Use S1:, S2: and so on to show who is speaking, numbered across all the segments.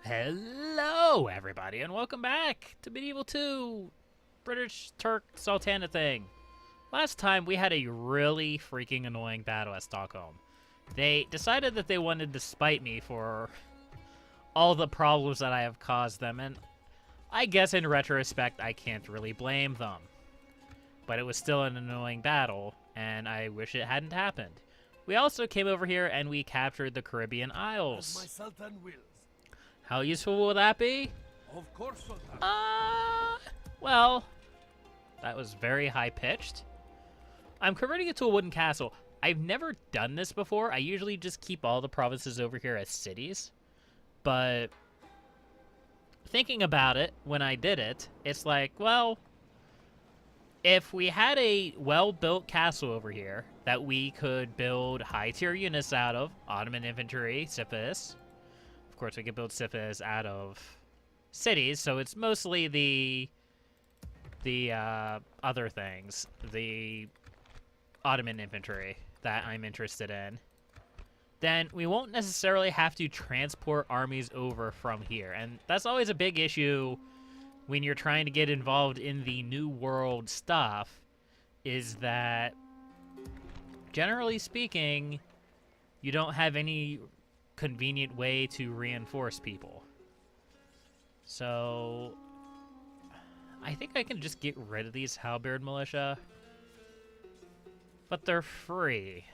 S1: Hello, everybody, and welcome back to Medieval 2 British Turk Sultanate thing. Last time, we had a really freaking annoying battle at Stockholm. They decided that they wanted to spite me for all the problems that I have caused them, and I guess in retrospect, I can't really blame them. But it was still an annoying battle, and I wish it hadn't happened. We also came over here and we captured the Caribbean Isles.
S2: As my Sultan wills.
S1: How useful will that be?
S2: Of course, Sultan.
S1: Well, that was very high-pitched. I'm converting it to a wooden castle. I've never done this before. I usually just keep all the provinces over here as cities. But thinking about it, when I did it, it's like, well, if we had a well-built castle over here that we could build high-tier units out of, Ottoman infantry, Sipis. Of course, we could build Sipis out of cities, so it's mostly the other things, the Ottoman infantry that I'm interested in. Then we won't necessarily have to transport armies over from here, and that's always a big issue when you're trying to get involved in the New World stuff, is that, generally speaking, you don't have any convenient way to reinforce people. So I think I can just get rid of these halberd militia, but they're free.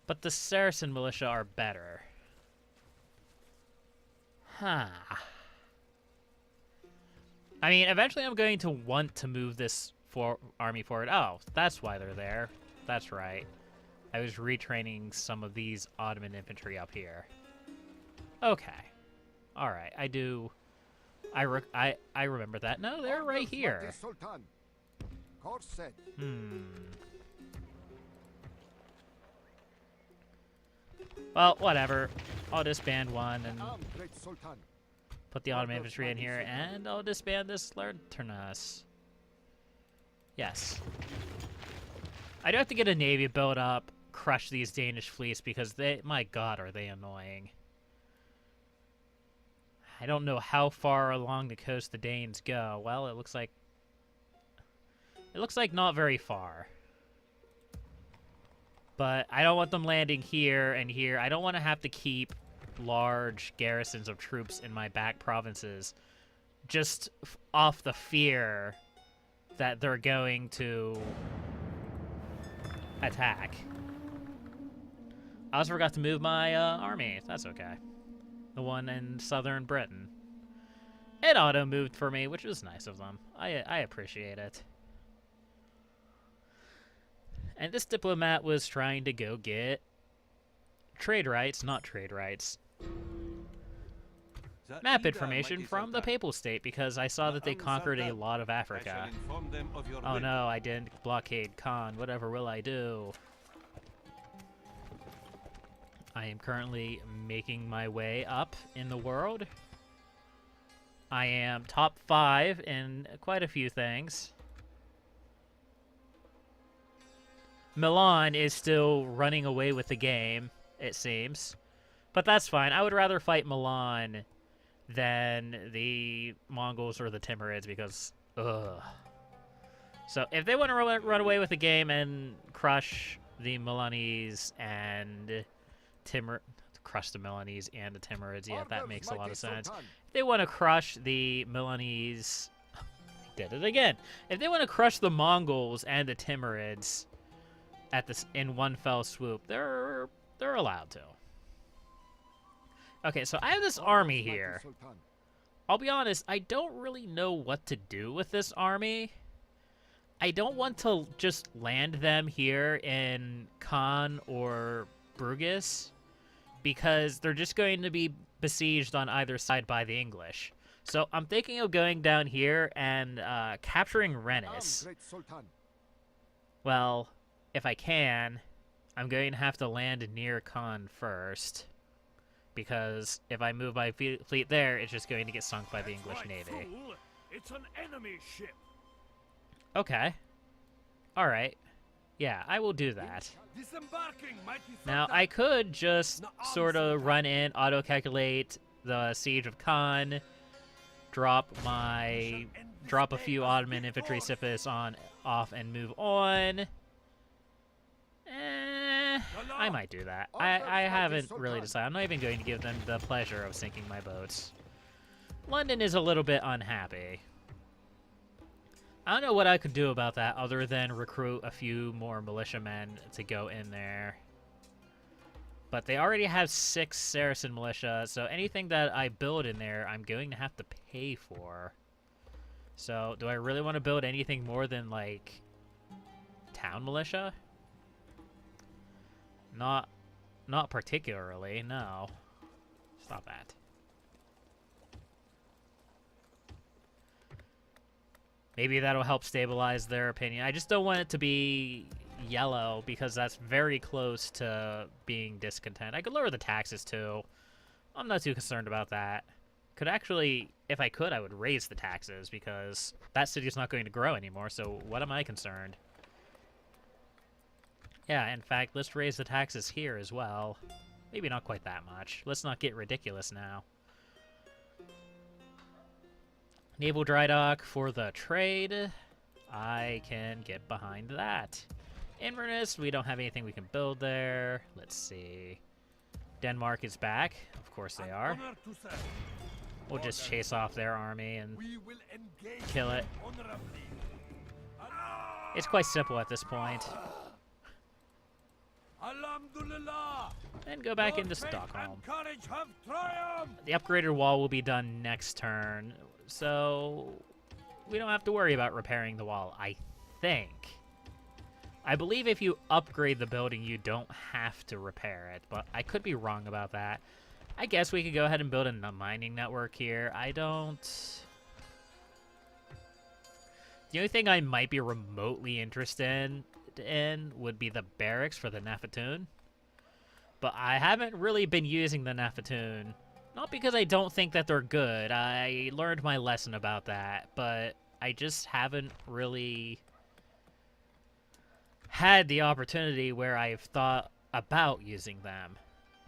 S1: But the Saracen militia are better. Huh. I mean, eventually I'm going to want to move this army forward. Oh, that's why they're there. That's right. I was retraining some of these Ottoman infantry up here. Okay. Alright, I do... I remember that. No, they're right here. Well, whatever. I'll disband one and put the Ottoman infantry in here, and I'll disband this Lanternus. Yes. I do have to get a navy built up, crush these Danish fleets, because they, my god, are they annoying. I don't know how far along the coast the Danes go. Well, it looks like not very far. But I don't want them landing here and here. I don't want to have to keep large garrisons of troops in my back provinces just off the fear that they're going to attack. I also forgot to move my army. That's okay. The one in southern Britain. It auto-moved for me, which was nice of them. I appreciate it. And this diplomat was trying to go get trade rights, not trade rights. Map information from the Papal State, because I saw that they conquered a lot of Africa. Oh no, I didn't blockade Khan. Whatever will I do? I am currently making my way up in the world. I am top 5 in quite a few things. Milan is still running away with the game, it seems. But that's fine. I would rather fight Milan than the Mongols or the Timurids, because, ugh. So if they want to run away with the game and crush the Milanese and crush the Milanese and the Timurids, yeah, that makes a lot of sense. If they want to crush the Milanese, did it again. If they want to crush the Mongols and the Timurids in one fell swoop, they're allowed to. Okay, so I have this army here. I'll be honest, I don't really know what to do with this army. I don't want to just land them here in Caen or Bruges, because they're just going to be besieged on either side by the English. So I'm thinking of going down here and capturing Rennes. Well, if I can, I'm going to have to land near Caen first, because if I move my fleet there, it's just going to get sunk by the English Navy.
S2: It's an enemy ship.
S1: Okay. Alright. Yeah, I will do that. Now, I could just sort of run in, auto-calculate the siege of Khan, drop a few Ottoman infantry Sifis off and move on. I might do that. I haven't really decided. I'm not even going to give them the pleasure of sinking my boats. London is a little bit unhappy. I don't know what I could do about that other than recruit a few more militiamen to go in there. But they already have 6 Saracen militia, so anything that I build in there, I'm going to have to pay for. So, do I really want to build anything more than, like, town militia? Not particularly, no. Stop that. Maybe that'll help stabilize their opinion. I just don't want it to be yellow because that's very close to being discontent. I could lower the taxes too. I'm not too concerned about that. Could actually, if I could, I would raise the taxes because that city's not going to grow anymore, so what am I concerned? Yeah, in fact, let's raise the taxes here as well. Maybe not quite that much. Let's not get ridiculous now. Naval dry dock for the trade. I can get behind that. Inverness, we don't have anything we can build there. Let's see. Denmark is back. Of course they are. We'll just chase off their army and kill it. It's quite simple at this point. And go back into Stockholm. The upgraded wall will be done next turn, so we don't have to worry about repairing the wall, I think. I believe if you upgrade the building, you don't have to repair it, but I could be wrong about that. I guess we could go ahead and build a mining network here. The only thing I might be remotely interested in would be the barracks for the Nafatoon. But I haven't really been using the Nafatoon. Not because I don't think that they're good. I learned my lesson about that. But I just haven't really had the opportunity where I've thought about using them.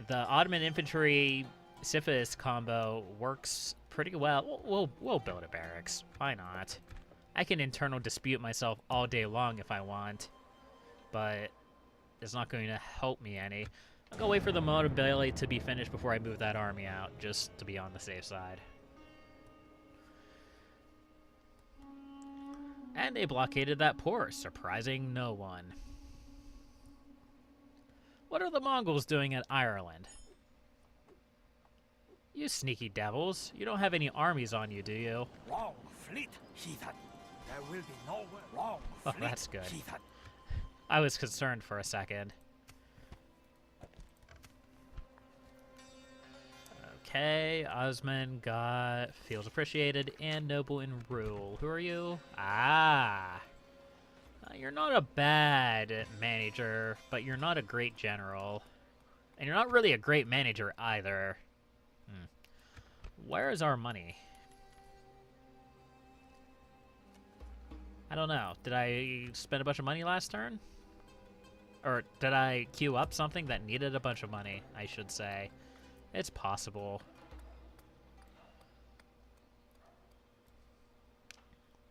S1: The Ottoman infantry Sifis combo works pretty well. We'll build a barracks. Why not? I can internal dispute myself all day long if I want. But it's not going to help me any. I'm going to wait for the mobility to be finished before I move that army out, just to be on the safe side. And they blockaded that port, surprising no one. What are the Mongols doing at Ireland? You sneaky devils. You don't have any armies on you, do you?
S2: Wrong fleet, heathen. There will be no wrong fleet,
S1: that's good.
S2: heathen.
S1: I was concerned for a second. Okay, Osman got feels appreciated and noble in rule. Who are you? Ah. You're not a bad manager, but you're not a great general. And you're not really a great manager either. Where is our money? I don't know. Did I spend a bunch of money last turn? Or did I queue up something that needed a bunch of money, I should say. It's possible.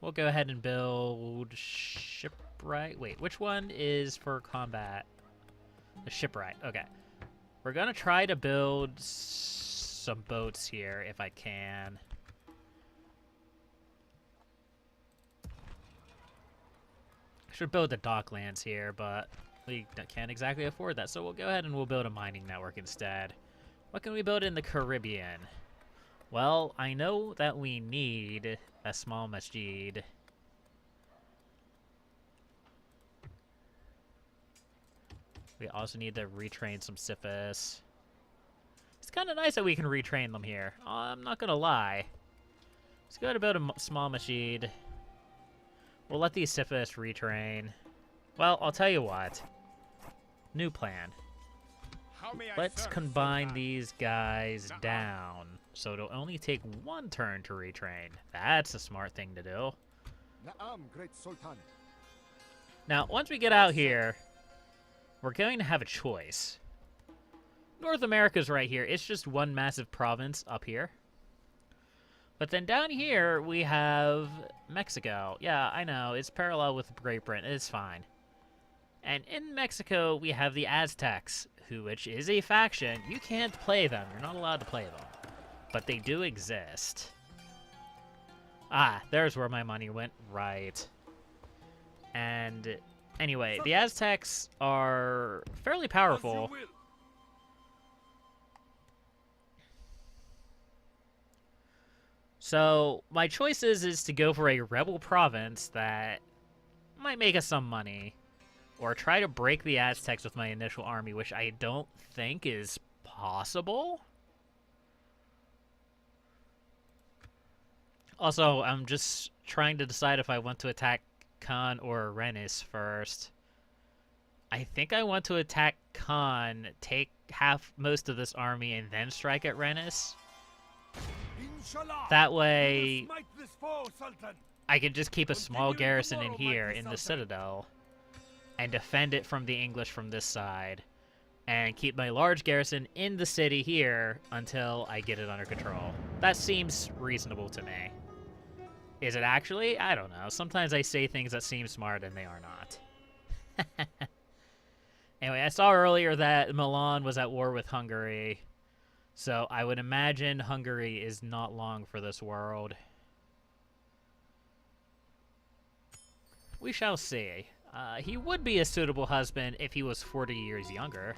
S1: We'll go ahead and build shipwright. Wait, which one is for combat? The shipwright. Okay. We're going to try to build some boats here if I can. I should build the docklands here, but we can't exactly afford that, so we'll go ahead and we'll build a mining network instead. What can we build in the Caribbean? Well, I know that we need a small masjid. We also need to retrain some Sifis. It's kind of nice that we can retrain them here. I'm not gonna lie. Let's go to build a small masjid. We'll let these Sifis retrain. Well, I'll tell you what. New plan. Let's combine these guys down, so it'll only take one turn to retrain. That's a smart thing to do. Now, once we get out here, we're going to have a choice. North America's right here. It's just one massive province up here. But then down here, we have Mexico. Yeah, I know. It's parallel with Great Britain. It's fine. And in Mexico, we have the Aztecs, which is a faction. You can't play them. You're not allowed to play them. But they do exist. Ah, there's where my money went. Right. And anyway, the Aztecs are fairly powerful. So my choice is to go for a rebel province that might make us some money, or try to break the Aztecs with my initial army, which I don't think is possible. Also, I'm just trying to decide if I want to attack Khan or Rennes first. I think I want to attack Khan, take most of this army, and then strike at Rennes. That way, I can just keep a small garrison in here in the citadel and defend it from the English from this side, and keep my large garrison in the city here until I get it under control. That seems reasonable to me. Is it actually? I don't know. Sometimes I say things that seem smart and they are not. Anyway, I saw earlier that Milan was at war with Hungary. So I would imagine Hungary is not long for this world. We shall see. He would be a suitable husband if he was 40 years younger.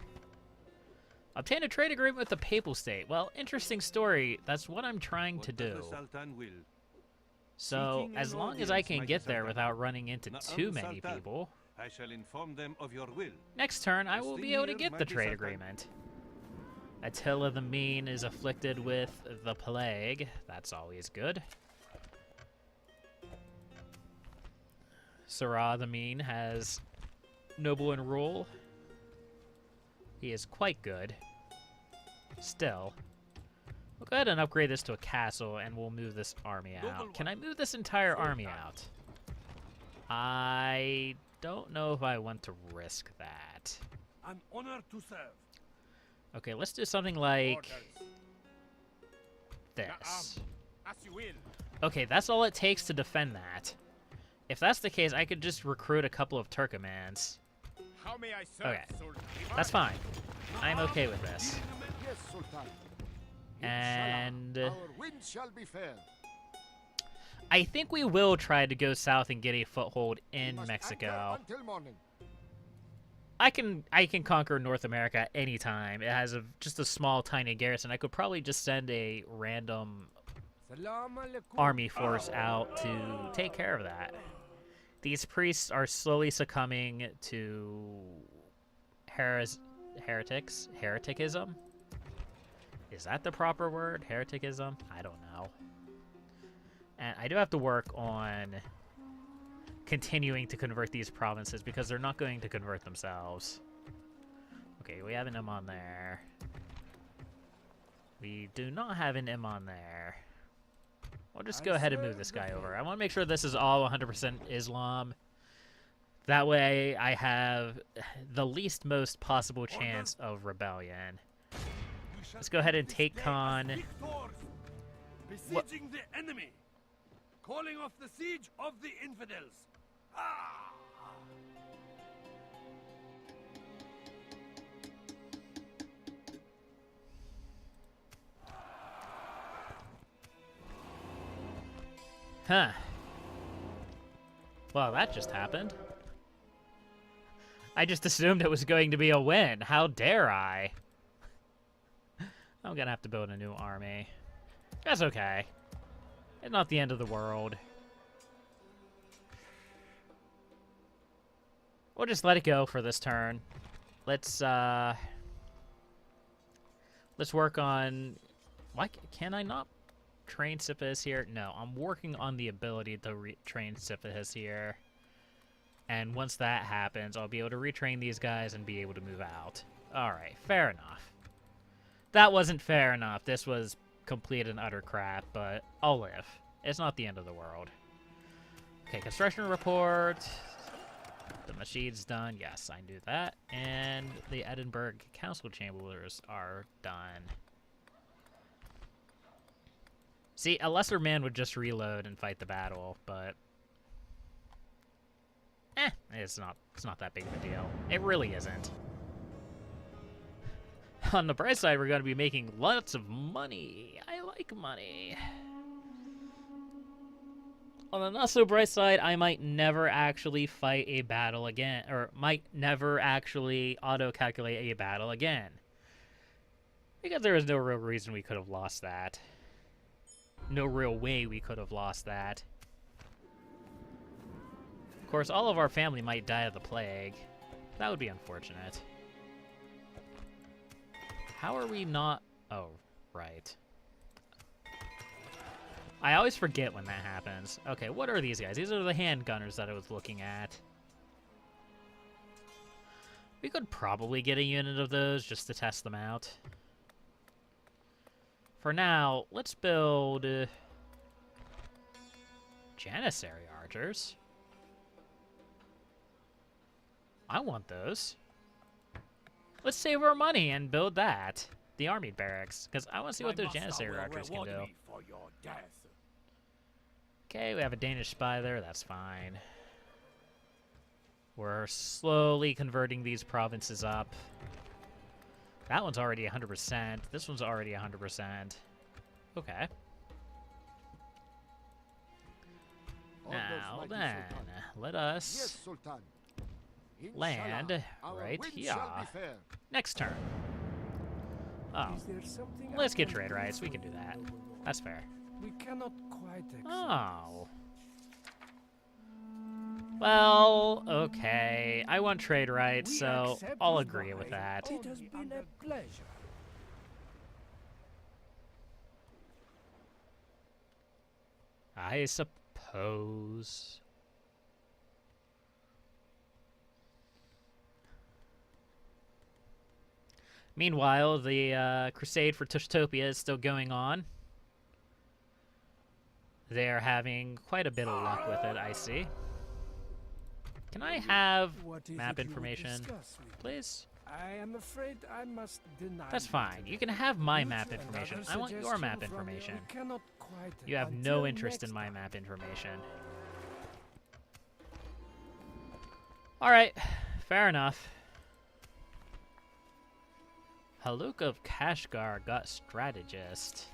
S1: Obtain a trade agreement with the Papal State. Well, interesting story. That's what I'm trying to do. So, as long as I can get there without running into too many people,
S3: I shall inform them of your will.
S1: next turn I will be able to get the trade agreement. Attila the Mean is afflicted with the plague. That's always good. Sirrah the Mean has noble and rule. He is quite good. Still. We'll go ahead and upgrade this to a castle, and we'll move this army out. Can I move this entire army out? I don't know if I want to risk that.
S2: An honor to serve.
S1: Okay, let's do something like this.
S2: As you will.
S1: Okay, that's all it takes to defend that. If that's the case, I could just recruit a couple of Turkomans.
S2: How may I serve,
S1: Okay,
S2: Sultan?
S1: that's fine. I'm okay with this.
S4: Yes, Sultan.
S1: And
S4: Our wind shall be fair.
S1: I think we will try to go south and get a foothold
S4: We
S1: in
S4: must
S1: Mexico.
S4: anchor until morning.
S1: I can conquer North America anytime. It has just a small, tiny garrison. I could probably just send a random
S4: Salam alaikum.
S1: army force out to take care of that. These priests are slowly succumbing to hereticism? Is that the proper word? Hereticism? I don't know. And I do have to work on continuing to convert these provinces because they're not going to convert themselves. Okay, we have an M on there. We do not have an M on there. We'll just go ahead and move this guy over. I want to make sure this is all 100% Islam. That way I have the least most possible chance of rebellion. Let's go ahead and take Khan.
S2: Besieging the enemy. Calling off the siege of the infidels. Ah!
S1: Huh. Well, that just happened. I just assumed it was going to be a win. How dare I? I'm gonna have to build a new army. That's okay. It's not the end of the world. We'll just let it go for this turn. Let's work on... Why can I not train Siphus here? No, I'm working on the ability to train Siphus here. And once that happens, I'll be able to retrain these guys and be able to move out. Alright, fair enough. That wasn't fair enough. This was complete and utter crap, but I'll live. It's not the end of the world. Okay, construction report. The machine's done. Yes, I knew that. And the Edinburgh Council Chambers are done. See, a lesser man would just reload and fight the battle, but it's not that big of a deal. It really isn't. On the bright side, we're going to be making lots of money. I like money. On the not so bright side, I might never actually fight a battle again, or might never actually auto-calculate a battle again. Because there is no real reason we could have lost that. No real way we could have lost that. Of course, all of our family might die of the plague. That would be unfortunate. How are we not... Oh, right. I always forget when that happens. Okay, what are these guys? These are the handgunners that I was looking at. We could probably get a unit of those just to test them out. For now, let's build Janissary archers. I want those. Let's save our money and build that. The army barracks, because I want to see what those Janissary archers can do. Okay, we have a Danish spy there. That's fine. We're slowly converting these provinces up. That one's already 100%. This one's already 100%. Okay. Now then, let us
S4: Yes, Sultan.
S1: land
S4: Inshallah, our
S1: right
S4: wind
S1: here.
S4: shall be fair.
S1: Next turn. Oh,
S5: Is there something
S1: let's
S5: I
S1: get
S5: can
S1: trade
S5: do
S1: rights. We
S5: for
S1: can do
S5: you?
S1: that. That's fair.
S5: We cannot quite accept.
S1: Oh. Well, okay. I want trade rights,
S5: We
S1: so
S5: accept
S1: I'll
S5: his
S1: agree with
S5: right.
S1: that.
S5: It has been a pleasure.
S1: I suppose. Meanwhile, the crusade for Tushtopia is still going on. They are having quite a bit of luck with it, I see. Can I have
S5: What is
S1: map
S5: it you would
S1: information,
S5: discuss with me?
S1: please?
S5: I am afraid I must deny.
S1: That's
S5: you
S1: fine.
S5: today.
S1: You can have my
S5: Due
S1: map
S5: to
S1: information.
S5: another
S1: I want your
S5: suggestion
S1: map
S5: from you,
S1: information.
S5: we cannot quite
S1: You have
S5: until
S1: no interest in
S5: next
S1: my
S5: time.
S1: map information. Alright, fair enough. Haluk of Kashgar got strategist.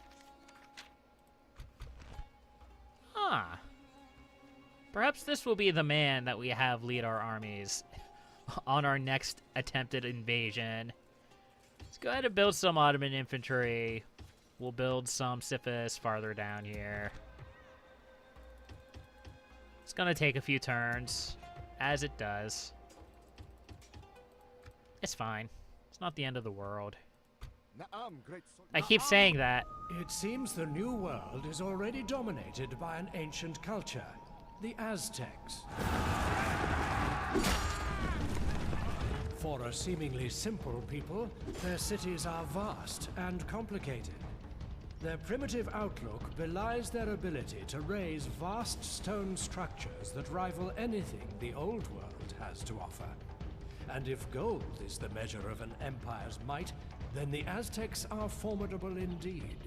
S1: Ah. Perhaps this will be the man that we have lead our armies on our next attempted invasion. Let's go ahead and build some Ottoman infantry. We'll build some Sifis farther down here. It's gonna take a few turns, as it does. It's fine. It's not the end of the world.
S4: Na'am, great Sultan.
S1: I keep saying that.
S6: It seems the New World is already dominated by an ancient culture, the Aztecs. For a seemingly simple people, their cities are vast and complicated. Their primitive outlook belies their ability to raise vast stone structures that rival anything the Old World has to offer. And if gold is the measure of an empire's might, then the Aztecs are formidable indeed.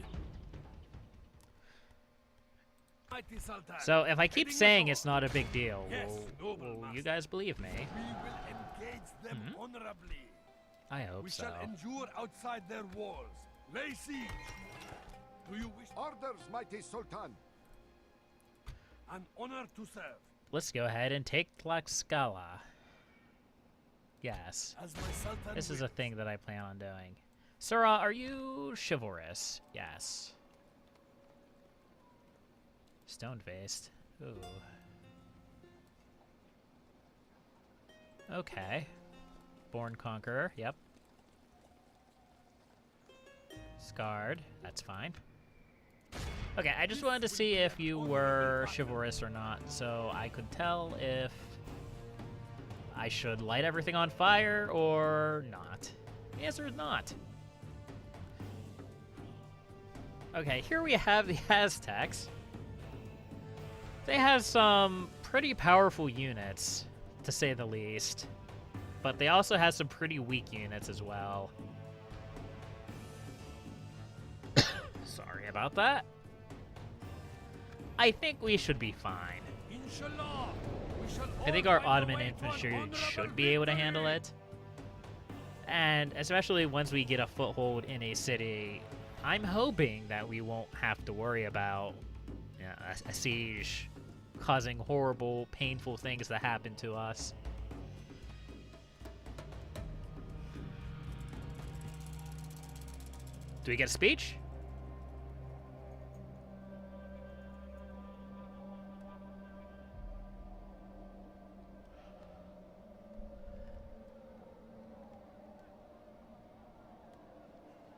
S2: Mighty Sultan.
S1: So if I keep
S2: Heading
S1: saying
S2: north.
S1: it's not a big deal,
S2: Yes, noble
S1: will you
S2: master.
S1: guys believe me?
S2: We will engage them honorably.
S1: I hope
S2: We
S1: so.
S2: shall endure outside their walls. Lay siege. Do you wish
S4: Orders, mighty Sultan.
S2: an honor to serve?
S1: Let's go ahead and take Tlaxcala. Yes.
S2: As my Sultan
S1: This is
S2: will.
S1: a thing that I plan on doing. Surah, are you chivalrous? Yes. Stone-faced. Ooh. Okay. Born Conqueror, yep. Scarred, that's fine. Okay, I just wanted to see if you were chivalrous or not, so I could tell if I should light everything on fire or not. The answer is not. Okay, here we have the Aztecs. They have some pretty powerful units, to say the least. But they also have some pretty weak units as well. Sorry about that. I think we should be fine.
S2: Inshallah, we shall
S1: I think
S2: all
S1: our
S2: find a
S1: Ottoman
S2: way to an
S1: infantry
S2: honorable
S1: should be able to handle
S2: victory.
S1: it. And especially once we get a foothold in a city, I'm hoping that we won't have to worry about a siege causing horrible, painful things that happen to us. Do we get a speech?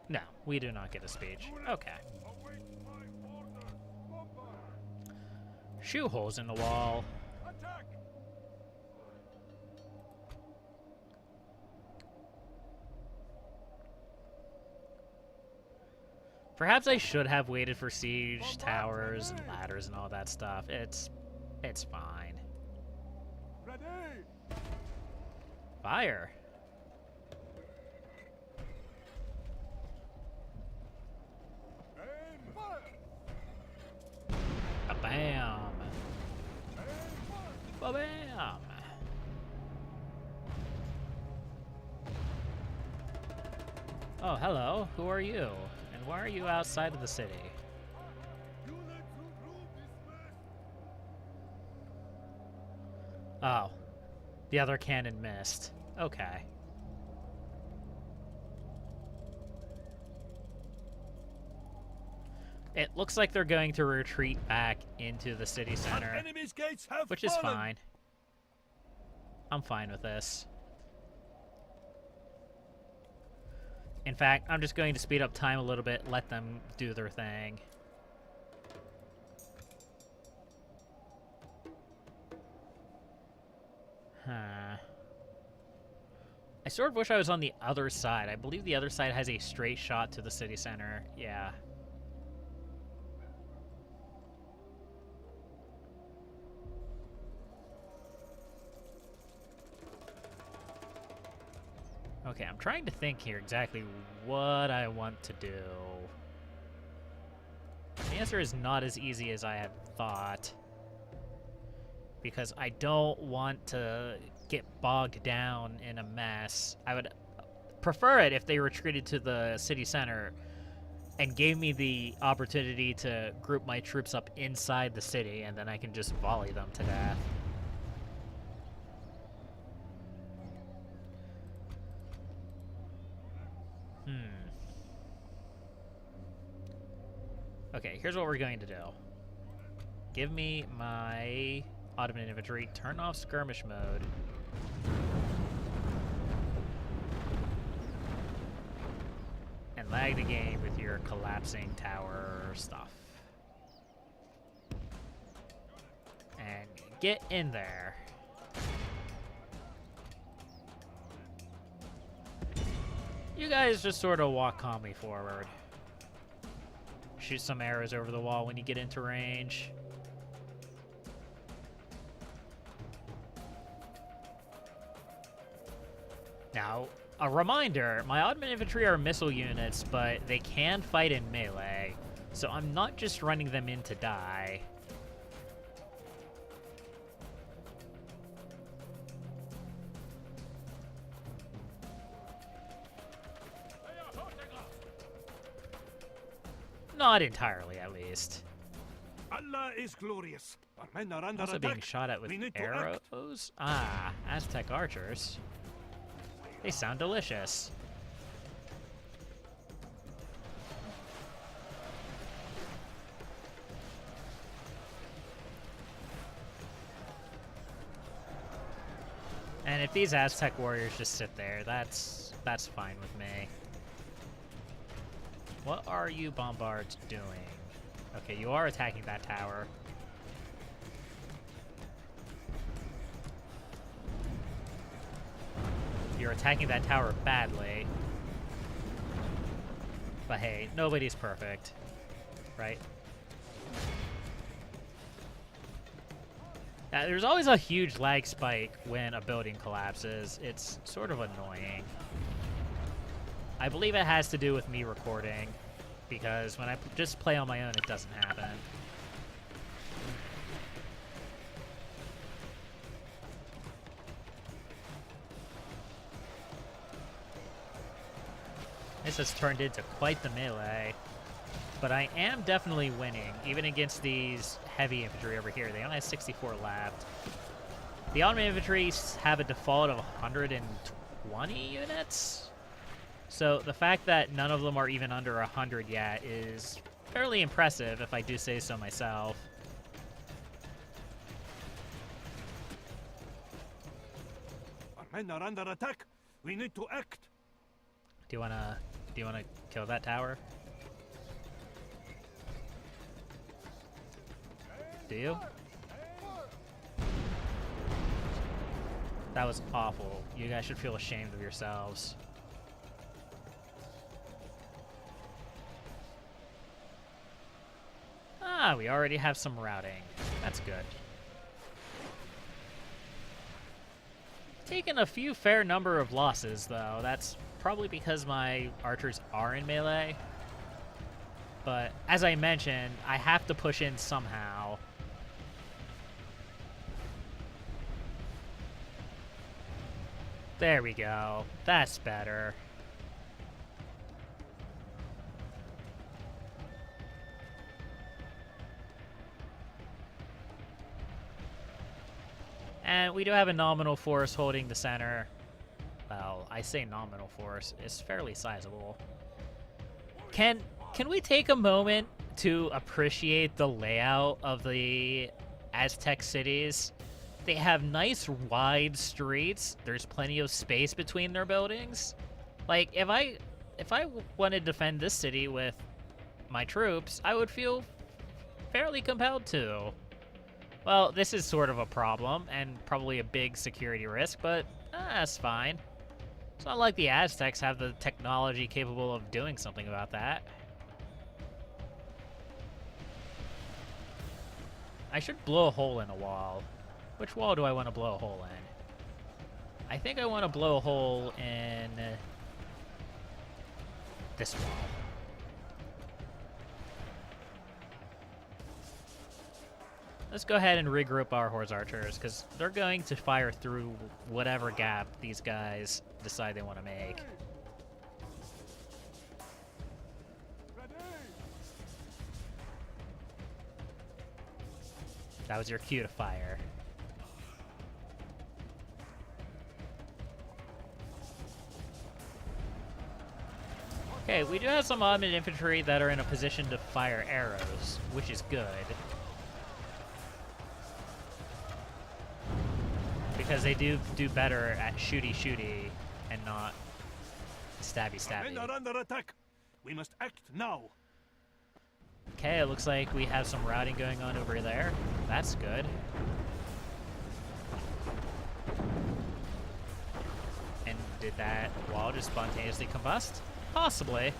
S1: No, we do not get a speech. Okay.
S2: Await my orders. Bombard.
S1: Shoe holes in the wall.
S2: Attack.
S1: Perhaps I should have waited for siege towers and ladders and all that stuff. It's fine.
S2: Ready.
S1: Fire.
S2: Aim. Fire.
S1: Bam.
S2: Aim.
S1: Ba-bam. Oh, hello. Who are you? And why are you outside of the city?
S2: Units who prove dismissed.
S1: Oh. The other cannon missed. Okay. It looks like they're going to retreat back into the city
S2: Our
S1: center,
S2: enemy's gates have
S1: which is
S2: fallen.
S1: fine. I'm fine with this. In fact, I'm just going to speed up time a little bit, let them do their thing. Huh. I sort of wish I was on the other side. I believe the other side has a straight shot to the city center. Yeah. Okay, I'm trying to think here exactly what I want to do. The answer is not as easy as I had thought. Because I don't want to get bogged down in a mess. I would prefer it if they retreated to the city center and gave me the opportunity to group my troops up inside the city, and then I can just volley them to death. Okay, here's what we're going to do. Give me my Ottoman infantry, turn off skirmish mode. And lag the game with your collapsing tower stuff. And get in there. You guys just sort of walk calmly forward. Shoot some arrows over the wall when you get into range. Now, a reminder, my Ottoman infantry are missile units, but they can fight in melee, so I'm not just running them in to die. Not entirely, at least.
S2: Allah is glorious.
S3: Our men are under
S1: Also
S3: attack.
S1: being shot at with
S3: We need to act.
S1: arrows? Ah, Aztec archers. They sound delicious. And if these Aztec warriors just sit there, that's fine with me. What are you bombards doing? Okay, you are attacking that tower. You're attacking that tower badly. But hey, nobody's perfect, right? There's always a huge lag spike when a building collapses. It's sort of annoying. I believe it has to do with me recording, because when I just play on my own, it doesn't happen. This has turned into quite the melee. But I am definitely winning, even against these heavy infantry over here. They only have 64 left. The Ottoman infantry have a default of 120 units. So the fact that none of them are even under 100 yet is fairly impressive, if I do say so myself.
S3: Our men are under attack. We need to act.
S1: Do you wanna kill that tower? Do you? That was awful. You guys should feel ashamed of yourselves. Ah, we already have some routing. That's good. Taken a few fair number of losses, though. That's probably because my archers are in melee. But as I mentioned, I have to push in somehow. There we go. That's better. And we do have a nominal force holding the center. Well, I say nominal force. It's fairly sizable. Can we take a moment to appreciate the layout of the Aztec cities? They have nice wide streets. There's plenty of space between their buildings. Like, if I wanted to defend this city with my troops, I would feel fairly compelled to. Well, this is sort of a problem and probably a big security risk, but that's fine. It's not like the Aztecs have the technology capable of doing something about that. I should blow a hole in a wall. Which wall do I want to blow a hole in? I think I want to blow a hole in this wall. Let's go ahead and regroup our horse archers, because they're going to fire through whatever gap these guys decide they want to make. That was your cue to fire. Okay, we do have some Ottoman infantry that are in a position to fire arrows, which is good. Because they do better at shooty and not stabby.
S3: Our men are under attack. We must act now.
S1: Okay, it looks like we have some routing going on over there. That's good. And did that wall just spontaneously combust? Possibly.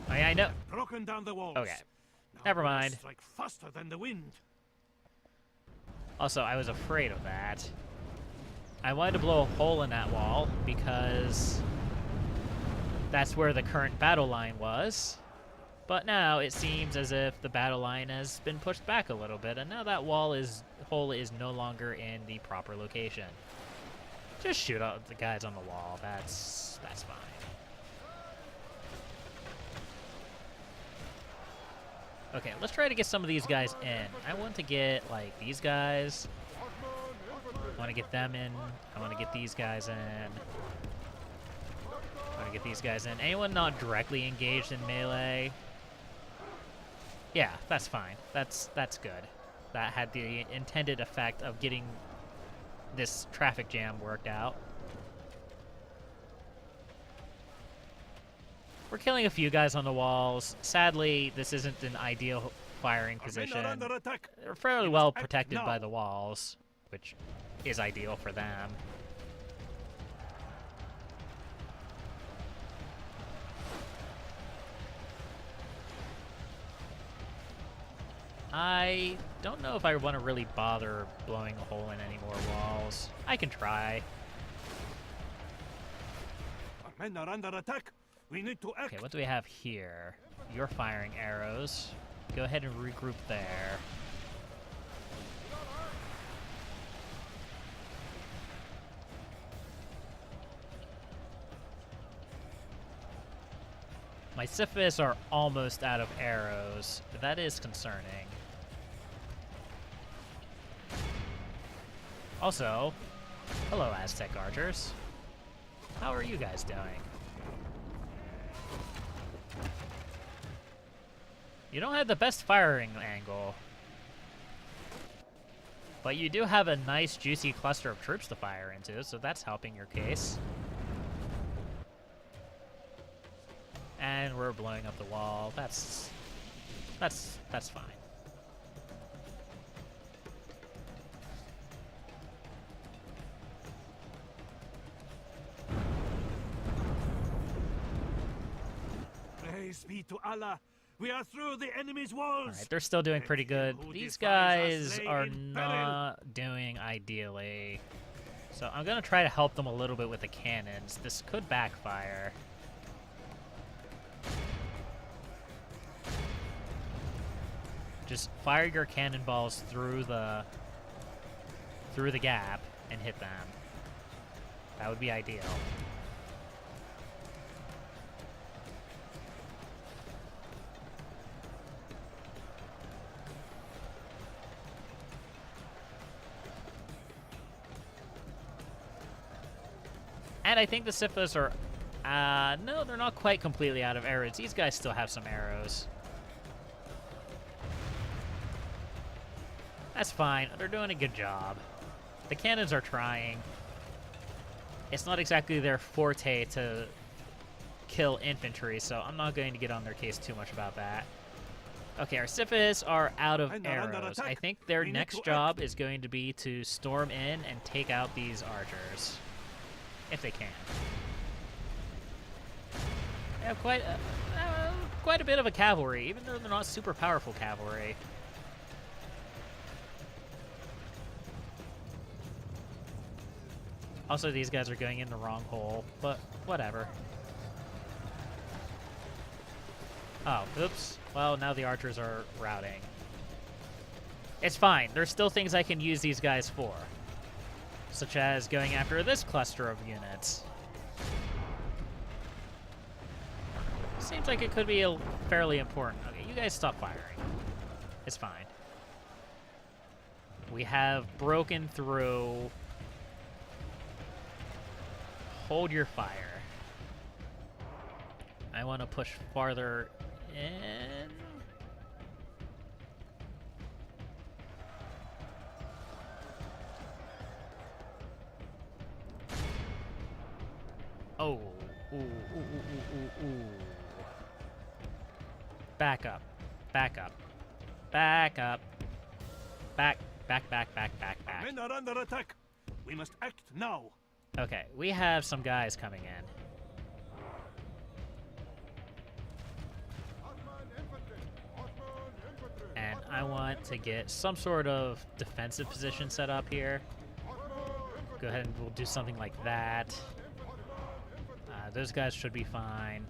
S1: I mean, I know.
S3: Broken down the walls.
S1: Okay.
S3: Now
S1: Never
S3: we must
S1: mind.
S3: strike faster than the wind.
S1: Also, I was afraid of that. I wanted to blow a hole in that wall because that's where the current battle line was. But now it seems as if the battle line has been pushed back a little bit, and now that hole is no longer in the proper location. Just shoot out the guys on the wall. That's fine. Okay, let's try to get some of these guys in. I want to get, like, these guys. I want to get them in. I want to get these guys in. I want to get these guys in. Anyone not directly engaged in melee? Yeah, that's fine. That's good. That had the intended effect of getting this traffic jam worked out. We're killing a few guys on the walls. Sadly, this isn't an ideal firing position.
S3: Our men are under attack.
S1: They're fairly
S3: We
S1: well
S3: must act
S1: protected
S3: now.
S1: by the walls, which is ideal for them. I don't know if I want to really bother blowing a hole in any more walls. I can try.
S3: Our men are under attack. We need to act.
S1: Okay, what do we have here? You're firing arrows. Go ahead and regroup there. My Sifis are almost out of arrows. That is concerning. Also, hello Aztec archers. How are you guys doing? You don't have the best firing angle, but you do have a nice juicy cluster of troops to fire into, so that's helping your case. And we're blowing up the wall. That's fine.
S3: Praise be to Allah. We are through the enemy's walls.
S1: Alright, they're still doing pretty good.
S3: Who
S1: These
S3: defies us
S1: guys
S3: lay
S1: are
S3: in peril.
S1: not doing ideally. So I'm gonna try to help them a little bit with the cannons. This could backfire. Just fire your cannonballs through the gap and hit them. That would be ideal. And I think the Sifis are... no, they're not quite completely out of arrows. These guys still have some arrows. That's fine. They're doing a good job. The cannons are trying. It's not exactly their forte to kill infantry, so I'm not going to get on their case too much about that. Okay, our Sifis are out of
S3: And they're under
S1: arrows.
S3: attack.
S1: I think their
S3: We need
S1: next
S3: to
S1: job is going to be to storm in and take out these archers. If they can. They have quite a bit of a cavalry, even though they're not super powerful cavalry. Also, these guys are going in the wrong hole, but whatever. Oh, oops. Well, now the archers are routing. It's fine. There's still things I can use these guys for. Such as going after this cluster of units. Seems like it could be fairly important. Okay, you guys stop firing. It's fine. We have broken through. Hold your fire. I want to push farther in. Oh. Ooh, ooh, ooh, ooh, ooh, ooh. Back up. Back up. Back up. Back, back, back, back, back, back.
S3: Men are under attack. We must act now.
S1: Okay, we have some guys coming in. And I want to get some sort of defensive position set up here. Go ahead and we'll do something like that. Those guys should be fine.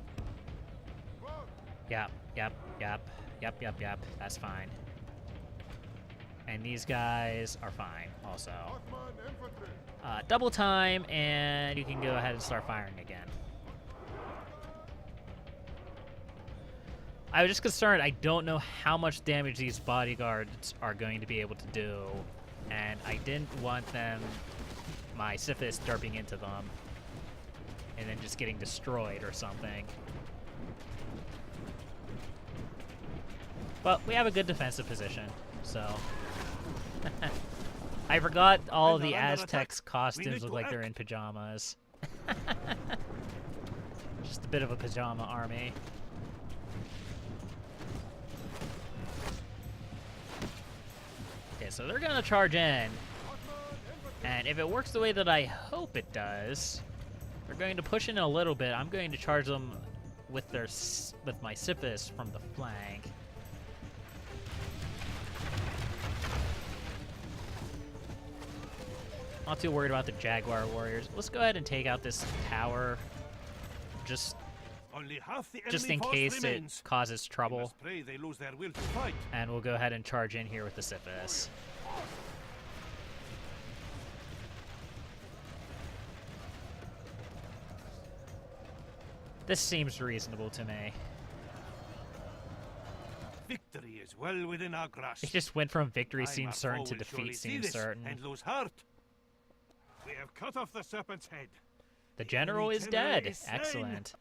S1: Yep, yep, yep, yep, yep, yep. That's fine. And these guys are fine also. Double time, and you can go ahead and start firing again. I was just concerned. I don't know how much damage these bodyguards are going to be able to do, and I didn't want them, my Sifis, derping into them, and then just getting destroyed or something. But we have a good defensive position, so... I forgot all the Aztecs' costumes look like they're in pajamas. Just a bit of a pajama army. Okay, so they're gonna charge in. And if it works the way that I hope it does, they're going to push in a little bit. I'm going to charge them with my Sifis from the flank. Not too worried about the Jaguar warriors. Let's go ahead and take out this tower, just
S3: Only half the
S1: just
S3: enemy
S1: in
S3: force
S1: case
S3: remains.
S1: it causes
S3: We
S1: trouble.
S3: must pray they lose their will to fight.
S1: And we'll go ahead and charge in here with the Sisyphus. This seems reasonable to me.
S3: Victory is well within our grasp.
S1: They just went from victory
S3: Time
S1: seems
S3: our
S1: certain
S3: foe
S1: to
S3: will surely
S1: defeat
S3: see
S1: seems
S3: this
S1: certain.
S3: And lose heart. We have cut off the serpent's head.
S1: The general
S3: enemy
S1: is
S3: general
S1: dead.
S3: is slain.
S1: Excellent.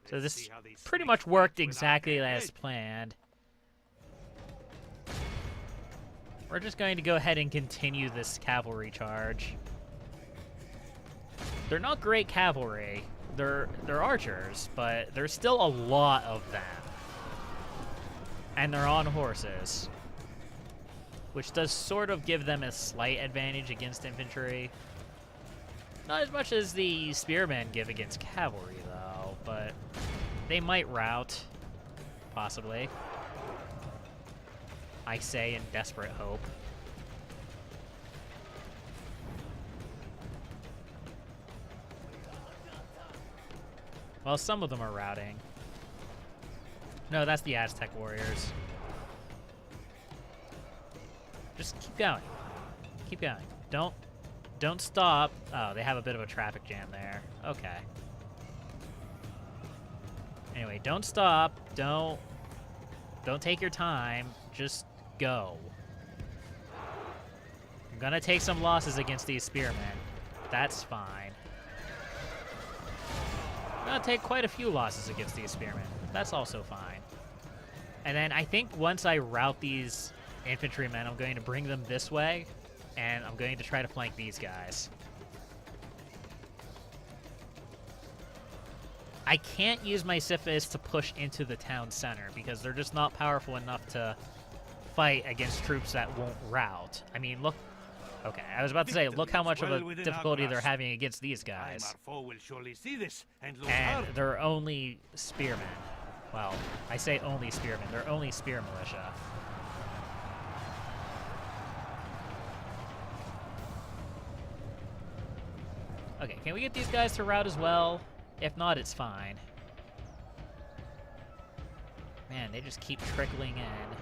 S1: So
S3: Let's
S1: this
S3: see how these
S1: pretty
S3: snakes
S1: much
S3: fight
S1: worked
S3: without
S1: exactly
S3: their
S1: as
S3: head.
S1: planned. We're just going to go ahead and continue this cavalry charge. They're not great cavalry. They're archers, but there's still a lot of them. And they're on horses, which does sort of give them a slight advantage against infantry. Not as much as the spearmen give against cavalry, though, but they might rout, possibly. I say in desperate hope. Well, some of them are routing. No, that's the Aztec warriors. Just keep going. Keep going. Don't stop. Oh, they have a bit of a traffic jam there. Okay. Anyway, don't stop. Don't take your time. Just go. I'm gonna take some losses against these spearmen. That's fine. I'm gonna take quite a few losses against these spearmen. That's also fine. And then I think once I rout these infantrymen, I'm going to bring them this way, and I'm going to try to flank these guys. I can't use my Sisyphus to push into the town center because they're just not powerful enough to fight against troops that won't rout. I mean, look. Okay, I was about to say, look how much of a difficulty they're having against these guys.
S3: Time our foe will surely see this and lose
S1: And
S3: heart.
S1: they're only spearmen. Well, I say only spearmen. They're only spear militia. Okay, can we get these guys to rout as well? If not, it's fine. Man, they just keep trickling in.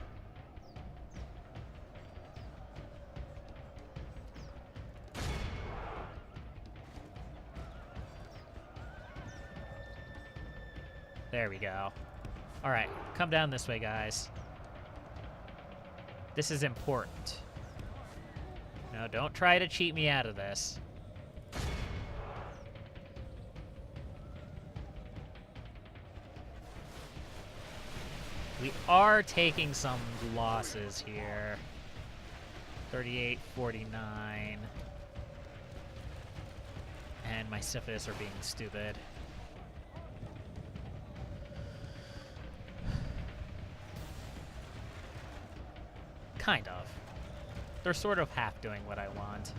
S1: There we go. All right, come down this way, guys. This is important. No, don't try to cheat me out of this. We are taking some losses here. 38-49. And my Sisyphus are being stupid. Kind of. They're sort of half doing what I want.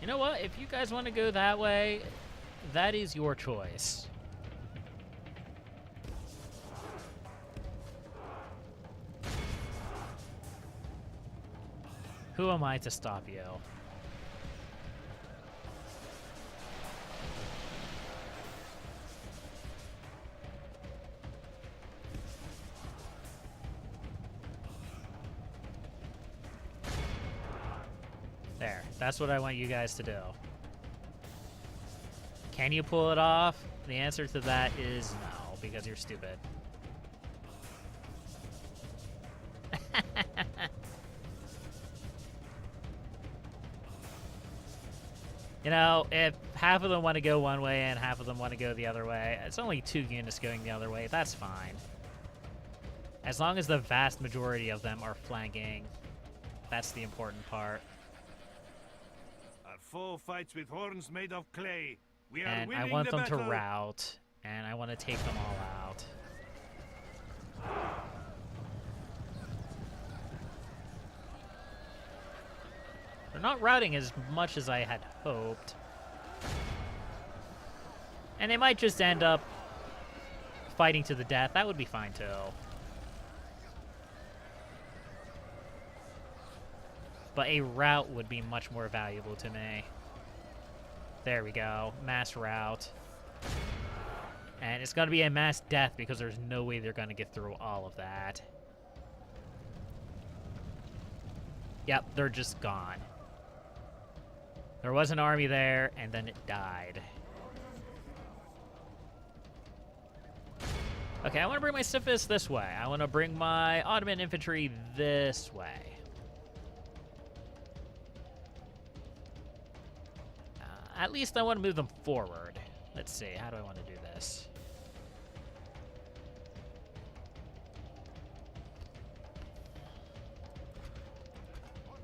S1: You know what? If you guys want to go that way, that is your choice. Who am I to stop you? There. That's what I want you guys to do. Can you pull it off? The answer to that is no, because you're stupid. You know, if half of them want to go one way and half of them want to go the other way, it's only 2 units going the other way, that's fine. As long as the vast majority of them are flanking, that's the important part.
S3: Our foe fights with horns made of clay. We are
S1: And I
S3: winning
S1: want
S3: the
S1: them to
S3: battle.
S1: rout, and I want to take them all out. They're not routing as much as I had hoped. And they might just end up fighting to the death. That would be fine, too. But a rout would be much more valuable to me. There we go. Mass rout. And it's going to be a mass death because there's no way they're going to get through all of that. Yep, they're just gone. There was an army there, and then it died. Okay, I want to bring my Sifis this way. I want to bring my Ottoman infantry this way. At least I want to move them forward. Let's see, how do I want to do this?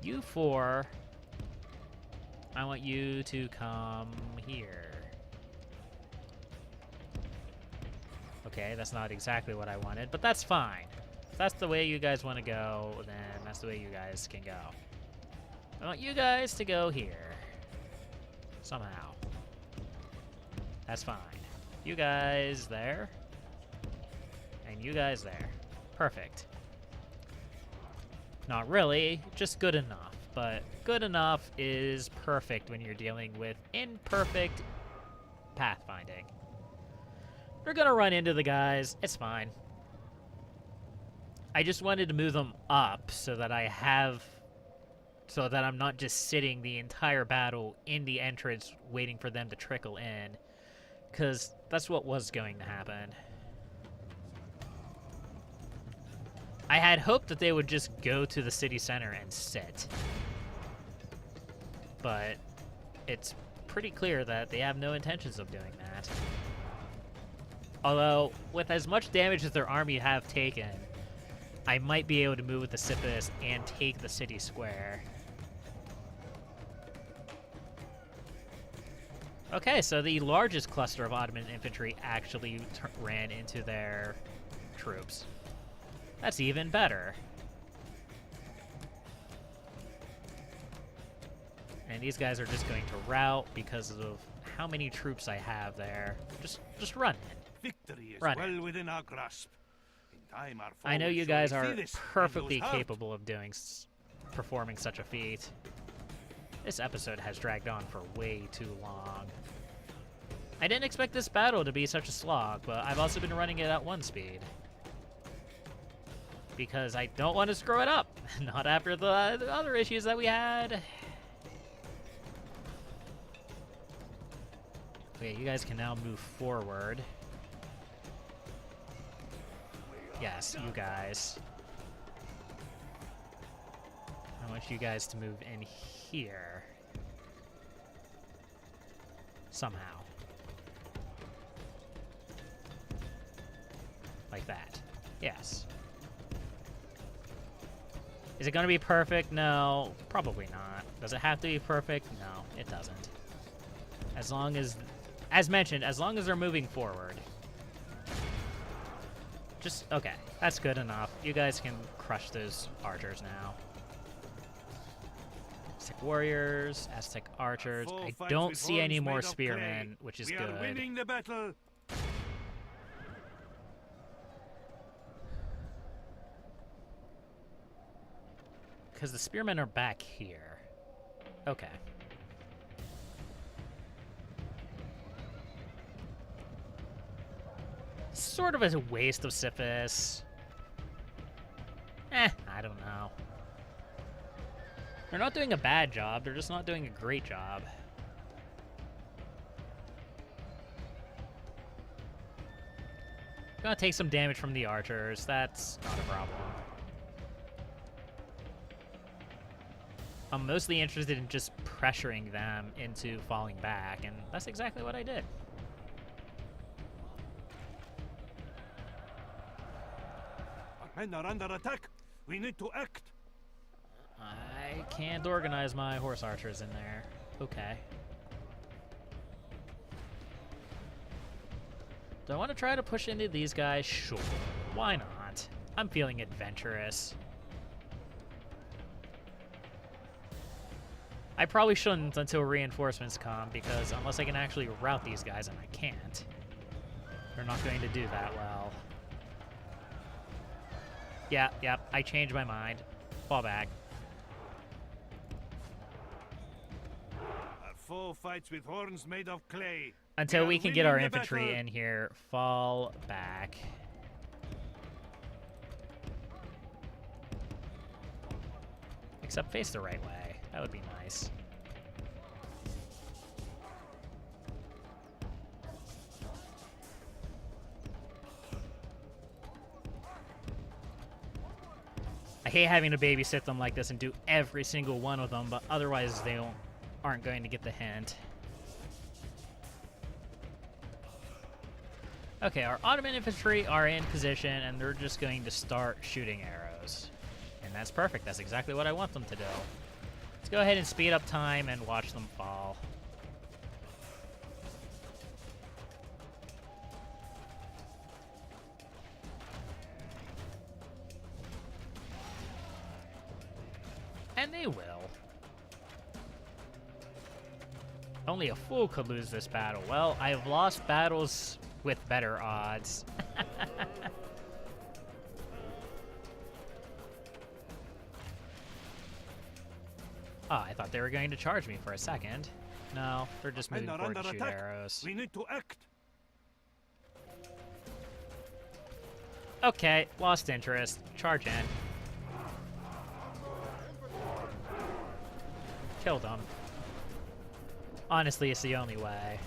S1: You four, I want you to come here. Okay, that's not exactly what I wanted, but that's fine. If that's the way you guys want to go, then that's the way you guys can go. I want you guys to go here. Somehow. That's fine. You guys there. And you guys there. Perfect. Not really, just good enough. But good enough is perfect when you're dealing with imperfect pathfinding. We're gonna run into the guys. It's fine. I just wanted to move them up so that so that I'm not just sitting the entire battle in the entrance waiting for them to trickle in. Because that's what was going to happen. I had hoped that they would just go to the city center and sit. But it's pretty clear that they have no intentions of doing that. Although, with as much damage as their army have taken, I might be able to move with the Sipis and take the city square. Okay, so the largest cluster of Ottoman infantry actually ran into their troops. That's even better. And these guys are just going to rout because of how many troops I have there. Just run it.
S3: Victory is
S1: Run
S3: well
S1: it.
S3: within our grasp. In time, our
S1: I know
S3: foes
S1: you
S3: shall
S1: guys
S3: see
S1: are
S3: this and
S1: perfectly
S3: lose heart.
S1: capable of performing such a feat. This episode has dragged on for way too long. I didn't expect this battle to be such a slog, but I've also been running it at 1 speed. Because I don't want to screw it up. Not after the other issues that we had. Okay, you guys can now move forward. Yes, you guys. I want you guys to move in here. Somehow. Like that. Yes. Is it going to be perfect? No, probably not. Does it have to be perfect? No, it doesn't. As long as mentioned, as long as they're moving forward. Just, okay, that's good enough. You guys can crush those archers now. Aztec warriors, Aztec archers.
S3: Four
S1: I
S3: fights
S1: don't
S3: with
S1: see any
S3: horns
S1: more
S3: made of
S1: spearmen,
S3: clay.
S1: which is
S3: We
S1: good.
S3: are winning the battle.
S1: Because the spearmen are back here. Okay. Sort of as a waste of Siphus. I don't know. They're not doing a bad job, they're just not doing a great job. Gonna take some damage from the archers, that's not a problem. I'm mostly interested in just pressuring them into falling back, and that's exactly what I did.
S3: Our men are under attack. We need to act.
S1: I can't organize my horse archers in there. Okay. Do I want to try to push into these guys? Sure. Why not? I'm feeling adventurous. I probably shouldn't until reinforcements come, because unless I can actually rout these guys, and I can't, they're not going to do that well. Yeah, yep, I changed my mind. Fall back.
S3: Our foe fights with horns made of clay.
S1: Until
S3: are
S1: we can get our
S3: winning the
S1: infantry
S3: battle.
S1: in here, fall back. Except face the right way. That would be nice. I hate having to babysit them like this and do every single one of them, but otherwise they aren't going to get the hint. Okay, our Ottoman infantry are in position, and they're just going to start shooting arrows. And that's perfect. That's exactly what I want them to do. Let's go ahead and speed up time and watch them fall. And they will. Only a fool could lose this battle. Well, I have lost battles with better odds. Oh, I thought they were going to charge me for a second. No, they're just moving
S3: Men are
S1: forward to
S3: under
S1: shoot
S3: attack.
S1: arrows.
S3: We need to act.
S1: Okay, lost interest. Charge in. Kill them. Honestly, it's the only way.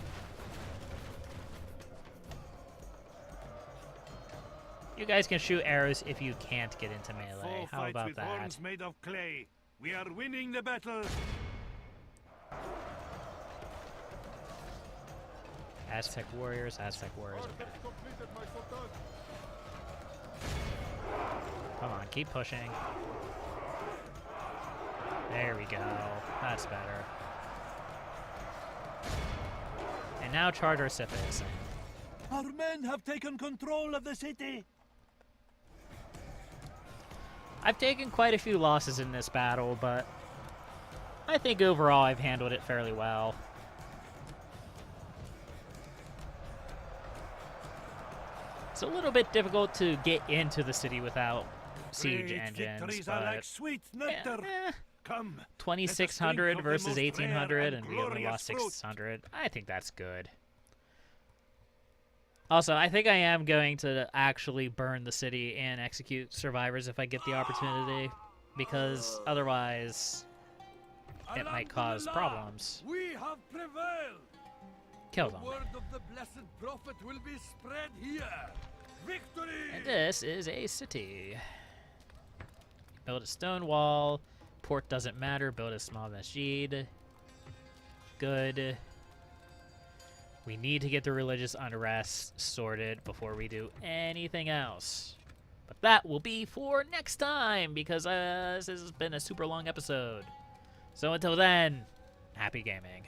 S1: You guys can shoot arrows if you can't get into melee.
S3: Foe
S1: How
S3: fights
S1: about
S3: with
S1: that?
S3: horns made of clay. We are winning the battle.
S1: Aztec warriors, Aztec warriors. Okay.
S4: Completed, my Sultan.
S1: Come on, keep pushing. There we go. That's better. And now charge our citizens.
S3: Our men have taken control of the city.
S1: I've taken quite a few losses in this battle, but I think overall I've handled it fairly well. It's a little bit difficult to get into the city without siege
S3: Great
S1: engines,
S3: victories are
S1: but
S3: like sweet nectar. Come.
S1: 2,600
S3: of the
S1: versus
S3: most rare
S1: 1,800,
S3: and
S1: and we only
S3: glorious
S1: lost
S3: fruit.
S1: 600. I think that's good. Also, I think I am going to actually burn the city and execute survivors if I get the opportunity, because otherwise it might cause problems.
S2: We have prevailed.
S1: Kill
S2: The
S1: them.
S2: word of the blessed prophet will be spread here. Victory!
S1: And this is a city. Build a stone wall. Port doesn't matter. Build a small masjid. Good. We need to get the religious unrest sorted before we do anything else. But that will be for next time, because this has been a super long episode. So until then, happy gaming.